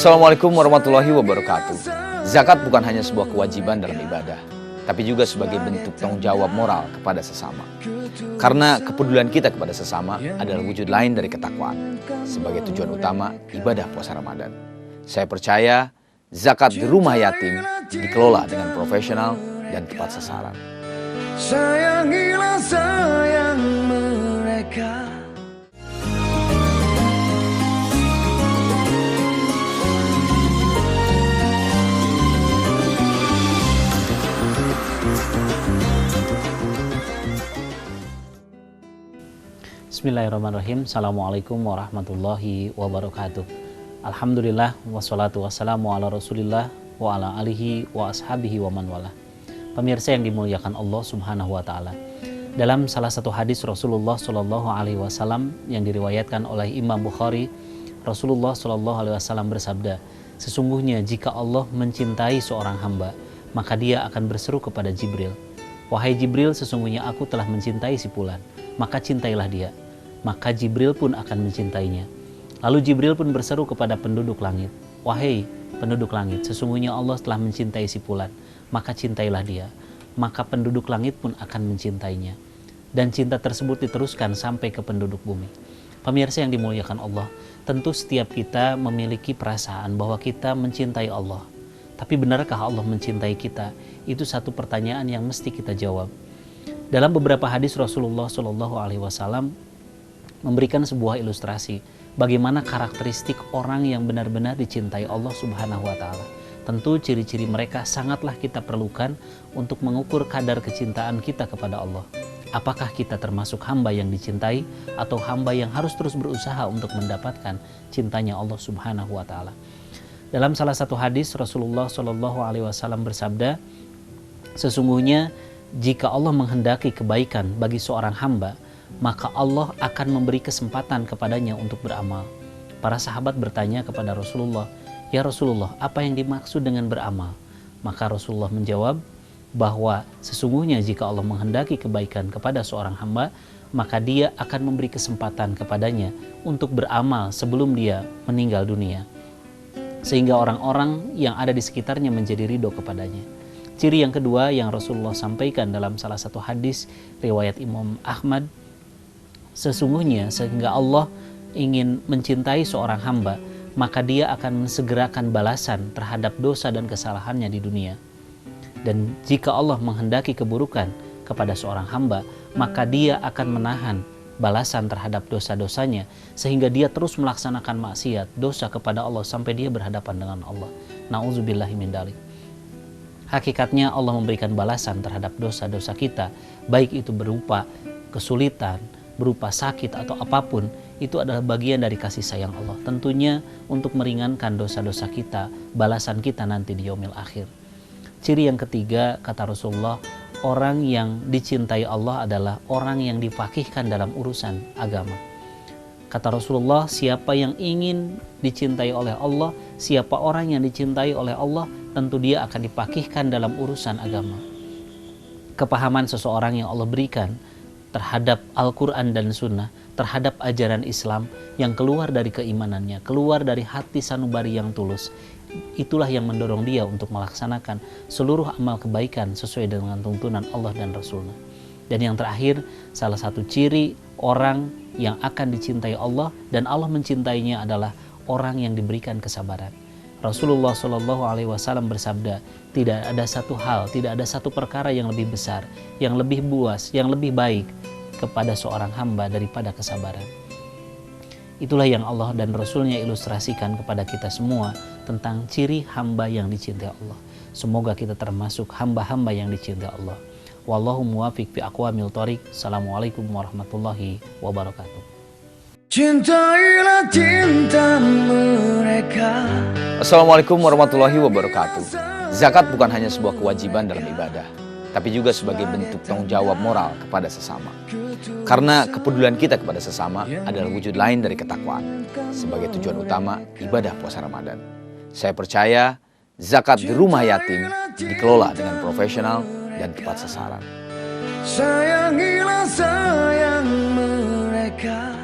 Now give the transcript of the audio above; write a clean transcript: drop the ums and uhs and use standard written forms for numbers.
Assalamualaikum warahmatullahi wabarakatuh. Zakat bukan hanya sebuah kewajiban dalam ibadah, tapi juga sebagai bentuk tanggung jawab moral kepada sesama. Karena kepedulian kita kepada sesama adalah wujud lain dari ketakwaan, sebagai tujuan utama ibadah puasa Ramadan. Saya percaya zakat di rumah yatim dikelola dengan profesional dan tepat sasaran. Sayangilah sayang mereka. Bismillahirrahmanirrahim. Assalamualaikum warahmatullahi wabarakatuh. Alhamdulillah wassalatu wassalamu ala rasulillah wa ala alihi wa ashabihi wa man wala. Pemirsa yang dimuliakan Allah subhanahu wa ta'ala, dalam salah satu hadis Rasulullah sallallahu alaihi wasallam yang diriwayatkan oleh Imam Bukhari, Rasulullah sallallahu alaihi wasallam bersabda, sesungguhnya jika Allah mencintai seorang hamba, maka dia akan berseru kepada Jibril, wahai Jibril, sesungguhnya aku telah mencintai si fulan, maka cintailah dia. Maka Jibril pun akan mencintainya. Lalu Jibril pun berseru kepada penduduk langit, wahai penduduk langit, sesungguhnya Allah telah mencintai si fulan, maka cintailah dia. Maka penduduk langit pun akan mencintainya. Dan cinta tersebut diteruskan sampai ke penduduk bumi. Pemirsa yang dimuliakan Allah, tentu setiap kita memiliki perasaan bahwa kita mencintai Allah. Tapi benarkah Allah mencintai kita? Itu satu pertanyaan yang mesti kita jawab. Dalam beberapa hadis Rasulullah SAW memberikan sebuah ilustrasi bagaimana karakteristik orang yang benar-benar dicintai Allah Subhanahu wa Ta'ala. Tentu ciri-ciri mereka sangatlah kita perlukan untuk mengukur kadar kecintaan kita kepada Allah. Apakah kita termasuk hamba yang dicintai atau hamba yang harus terus berusaha untuk mendapatkan cintanya Allah Subhanahu wa Ta'ala. Dalam salah satu hadis Rasulullah SAW bersabda, sesungguhnya jika Allah menghendaki kebaikan bagi seorang hamba, maka Allah akan memberi kesempatan kepadanya untuk beramal. Para sahabat bertanya kepada Rasulullah, ya Rasulullah, apa yang dimaksud dengan beramal? Maka Rasulullah menjawab bahwa sesungguhnya jika Allah menghendaki kebaikan kepada seorang hamba, maka dia akan memberi kesempatan kepadanya untuk beramal sebelum dia meninggal dunia, sehingga orang-orang yang ada di sekitarnya menjadi ridho kepadanya. Ciri yang kedua yang Rasulullah sampaikan dalam salah satu hadis riwayat Imam Ahmad, sesungguhnya sehingga Allah ingin mencintai seorang hamba, maka dia akan mensegerakan balasan terhadap dosa dan kesalahannya di dunia. Dan jika Allah menghendaki keburukan kepada seorang hamba, maka dia akan menahan balasan terhadap dosa-dosanya, sehingga dia terus melaksanakan maksiat, dosa kepada Allah sampai dia berhadapan dengan Allah. Na'udzubillahi min dzalik. Hakikatnya Allah memberikan balasan terhadap dosa-dosa kita, baik itu berupa kesulitan, berupa sakit atau apapun, itu adalah bagian dari kasih sayang Allah. Tentunya untuk meringankan dosa-dosa kita, balasan kita nanti di yaumil akhir. Ciri yang ketiga, kata Rasulullah, orang yang dicintai Allah adalah orang yang difaqihkan dalam urusan agama. Kata Rasulullah, siapa yang ingin dicintai oleh Allah, siapa orang yang dicintai oleh Allah, tentu dia akan difaqihkan dalam urusan agama. Kepahaman seseorang yang Allah berikan terhadap Al-Quran dan Sunnah, terhadap ajaran Islam yang keluar dari keimanannya, keluar dari hati sanubari yang tulus, itulah yang mendorong dia untuk melaksanakan seluruh amal kebaikan sesuai dengan tuntunan Allah dan Rasulnya. Dan yang terakhir, salah satu ciri orang yang akan dicintai Allah dan Allah mencintainya adalah orang yang diberikan kesabaran. Rasulullah SAW bersabda, tidak ada satu hal, tidak ada satu perkara yang lebih besar, yang lebih buas, yang lebih baik kepada seorang hamba daripada kesabaran. Itulah yang Allah dan Rasulnya ilustrasikan kepada kita semua tentang ciri hamba yang dicintai Allah. Semoga kita termasuk hamba-hamba yang dicintai Allah. Wallahu muwafiq fi aqwamil thoriq. Assalamualaikum warahmatullahi wabarakatuh. Cintailah cinta mereka. Assalamualaikum warahmatullahi wabarakatuh. Zakat bukan hanya sebuah kewajiban dalam ibadah, tapi juga sebagai bentuk tanggung jawab moral kepada sesama. Karena kepedulian kita kepada sesama adalah wujud lain dari ketakwaan, sebagai tujuan utama ibadah puasa Ramadan. Saya percaya zakat di rumah yatim dikelola dengan profesional dan tepat sasaran. Sayangilah sayang mereka.